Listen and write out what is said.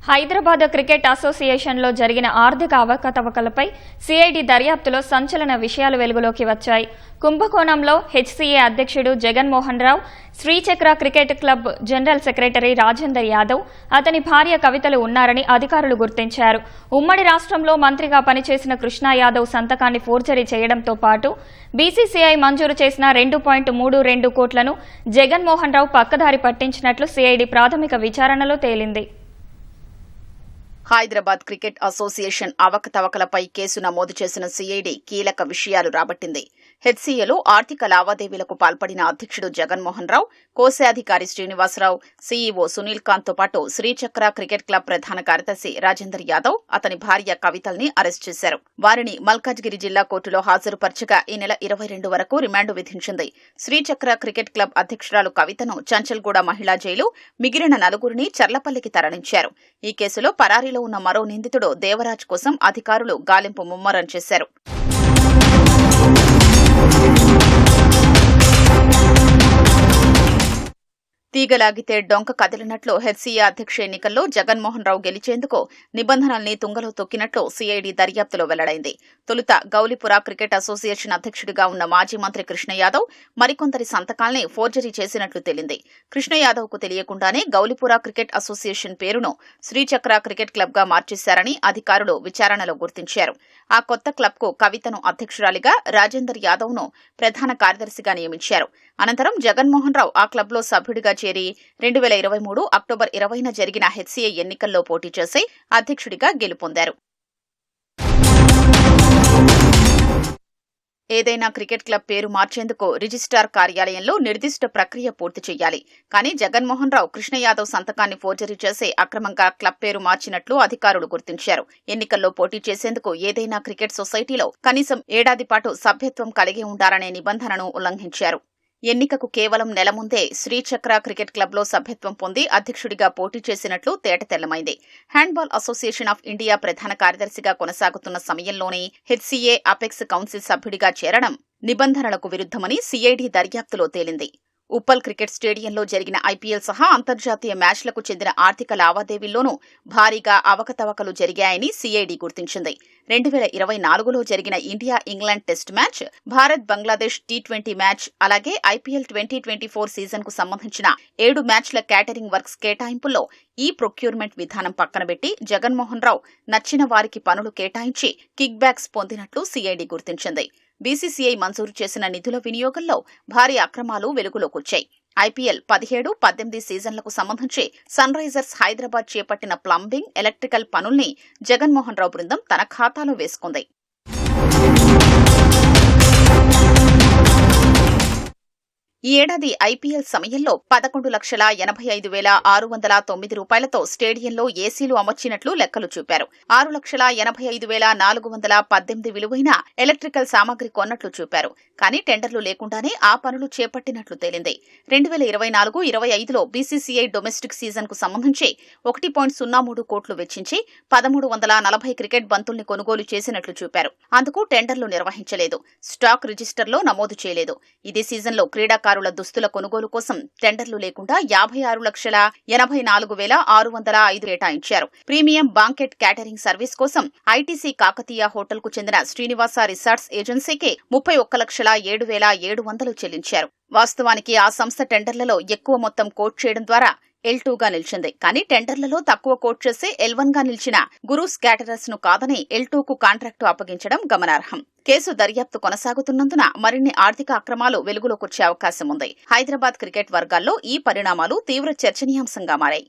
Hyderabad cricket అసోసియేషన్లో జరిగిన ఆర్థిక అవకతవకలపై సిఐడి దర్యాప్తులో సంచలన విషయాలు వెలుగులోకి వచ్చాయి. కుంభకోణంలో హెచ్సీఏ అధ్యక్షుడు Jaganmohan Rao, Srichakra cricket club general secretary Rajender Yadav, అతని భార్య కవితలు ఉన్నారని అధికారులు గుర్తించారు. ఉమ్మడి రాష్ట్రంలో మంత్రిగా పనిచేసిన కృష్ణా యాదవ్ సంతకాన్ని ఫోర్జరీ చేయడంతో పాటు బీసీసీఐ మంజూరు చేసిన 2.32 కోట్లను జగన్మోహన్ రావు పక్కదారి పట్టించినట్లు సిఐడి ప్రాథమిక విచారణలో తేలింది. హైదరాబాద్ క్రికెట్ అసోసియేషన్ అవకతవకలపై కేసు నమోదు చేసిన సిఐడి కీలక విషయాలు రాబట్టింది. హెచ్సీఏలో ఆర్థిక లావాదేవీలకు పాల్పడిన అధ్యక్షుడు జగన్మోహన్ రావు, కోశాధికారి శ్రీనివాసరావు, సీఈఓ సునీల్ కాంత్ తో పాటు శ్రీచక్ర క్రికెట్ క్లబ్ ప్రధాన కార్యదర్శి రాజేందర్ యాదవ్, అతని భార్య కవితల్ని అరెస్ట్ చేశారు. వారిని మల్కాజ్గిరి జిల్లా కోర్టులో హాజరుపరచగా ఈ నెల 22 వరకు రిమాండ్ విధించింది. శ్రీచక్ర క్రికెట్ క్లబ్ అధ్యక్షురాలు కవితను చంచల్గూడ మహిళా జైలు, మిగిలిన నలుగురిని చర్లపల్లికి తరలించారు. ఈ కేసులో పరారీలో ఉన్న మరో నిందితుడు దేవరాజ్ కోసం అధికారులు గాలింపు ముమ్మరం చేశారు. తీగలాగితే డొంక కదిలినట్లు హెచ్సీఏ అధ్యక్ష ఎన్నికల్లో జగన్మోహన్ రావు గెలిచేందుకు నిబంధనల్ని తుంగలో తొక్కినట్లు సిఐడి దర్యాప్తులో వెల్లడైంది. తొలుత గౌలిపుర క్రికెట్ అసోసియేషన్ అధ్యక్షుడిగా ఉన్న మాజీ మంత్రి కృష్ణ యాదవ్ మరికొందరి సంతకాల్ని ఫోర్జరీ చేసినట్లు తేలింది. కృష్ణ యాదవ్ కు తెలియకుండానే గౌలిపుర క్రికెట్ అసోసియేషన్ పేరును శ్రీచక్ర క్రికెట్ క్లబ్ గా మార్చేశారని అధికారులు విచారణలో గుర్తించారు. ఆ కొత్త క్లబ్ కు కవితను అధ్యక్షురాలిగా, రాజేందర్ యాదవ్ ను ప్రధాన కార్యదర్శిగా నియమించారు. అనంతరం జగన్మోహన్ రావు ఆ క్లబ్ లో సభ్యుడిగా చేరి 2023 అక్టోబర్ 20న జరిగిన హెచ్సీఏ ఎన్నికల్లో పోటీ చేసి అధ్యక్షుడిగా గెలుపొందారు. ఏదైనా క్రికెట్ క్లబ్ పేరు మార్చేందుకు రిజిస్ట్రార్ కార్యాలయంలో నిర్దిష్ట ప్రక్రియ పూర్తి చేయాలి. కానీ జగన్మోహన్ రావు కృష్ణ యాదవ్ సంతకాన్ని ఫోర్జరీ చేసి అక్రమంగా క్లబ్ పేరు మార్చినట్లు అధికారులు గుర్తించారు. ఎన్నికల్లో పోటీ చేసేందుకు ఏదైనా క్రికెట్ సొసైటీలో కనీసం ఏడాది పాటు సభ్యత్వం కలిగి ఉండాలనే నిబంధనను ఉల్లంఘించారు. ఎన్నికకు కేవలం నెల ముందే శ్రీచక్ర క్రికెట్ క్లబ్ లో సభ్యత్వం పొంది అధ్యక్షుడిగా పోటీ చేసినట్లు తేటతెల్లమైంది. హ్యాండ్బాల్ అసోసియేషన్ ఆఫ్ ఇండియా ప్రధాన కార్యదర్శిగా కొనసాగుతున్న సమయంలోనే హెచ్సీఏ అపెక్స్ కౌన్సిల్ సభ్యుడిగా చేరడం నిబంధనలకు విరుద్దమని సిఐడి దర్యాప్తులో తేలింది. ఉప్పల్ క్రికెట్ స్టేడియంలో జరిగిన ఐపీఎల్ సహా అంతర్జాతీయ మ్యాచ్లకు చెందిన ఆర్థిక లావాదేవీల్లోనూ భారీగా అవకతవకలు జరిగాయని సిఐడి గుర్తించింది. 2024లో జరిగిన India England test match, Bharat Bangladesh T20 match, అలాగే ఐపీఎల్ 2024 సీజన్ కు సంబంధించిన 7 మ్యాచ్ల క్యాటరింగ్ వర్క్స్ కేటాయింపుల్లో ఈ ప్రొక్యూర్మెంట్ విధానం పక్కనబెట్టి జగన్మోహన్ రావు నచ్చిన వారికి పనులు కేటాయించి కిక్ బ్యాక్స్ పొందినట్లు సిఐడి గుర్తించింది. బీసీసీఐ మంజూరు చేసిన నిధుల వినియోగంలో భారీ అక్రమాలు వెలుగులోకొచ్చాయి. ఐపీఎల్ 17-18 సీజన్లకు సంబంధించి సన్ రైజర్స్ హైదరాబాద్ చేపట్టిన ప్లంబింగ్, ఎలక్ట్రికల్ పనుల్ని జగన్మోహన్ రావు బృందం తన ఖాతాలో వేసుకుంది. ఈ ఏడాది ఐపీఎల్ సమయంలో 11,85,609 రూపాయలతో స్టేడియంలో ఏసీలు అమర్చినట్లు లెక్కలు చూపారు. 6,85,418 విలువైన ఎలక్ట్రికల్ సామాగ్రి కొన్నట్లు చూపారు. కానీ టెండర్లు లేకుండానే ఆ పనులు చేపట్టినట్లు తేలింది. 2024-25లో బీసీసీఐ డొమెస్టిక్ సీజన్ కు సంబంధించి 1.03 కోట్లు వెచ్చించి 1,340 క్రికెట్ బంతుల్ని కొనుగోలు చేసినట్లు చూపారు. అందుకు టెండర్లు నిర్వహించలేదు, స్టాక్ రిజిస్టర్లో నమోదు చేయలేదు. ఇదే సీజన్లో క్రీడాకారుల దుస్తుల కొనుగోలు కోసం టెండర్లు లేకుండా 56,84,605 కేటాయించారు. ప్రీమియం బాంకెట్ క్యాటరింగ్ సర్వీస్ కోసం ఐటీసీ కాకతీయ హోటల్ కు చెందిన శ్రీనివాస రిసార్ట్స్ ఏజెన్సీకి 31,07,700 చెల్లించారు. వాస్తవానికి ఆ సంస్థ టెండర్లలో ఎక్కువ మొత్తం కోట్ చేయడం ద్వారా L2గా నిలిచింది. కానీ టెండర్లలో తక్కువ కోట్ చేసి L1గా నిలిచిన గురూస్ క్యాటరర్స్ ను కాదని L2కు కాంట్రాక్టు అప్పగించడం గమనార్హం. కేసు దర్యాప్తు కొనసాగుతున్నందున మరిన్ని ఆర్థిక అక్రమాలు వెలుగులోకొచ్చే అవకాశం ఉంది. హైదరాబాద్ క్రికెట్ వర్గాల్లో ఈ పరిణామాలు తీవ్ర చర్చనీయాంశంగా మారాయి.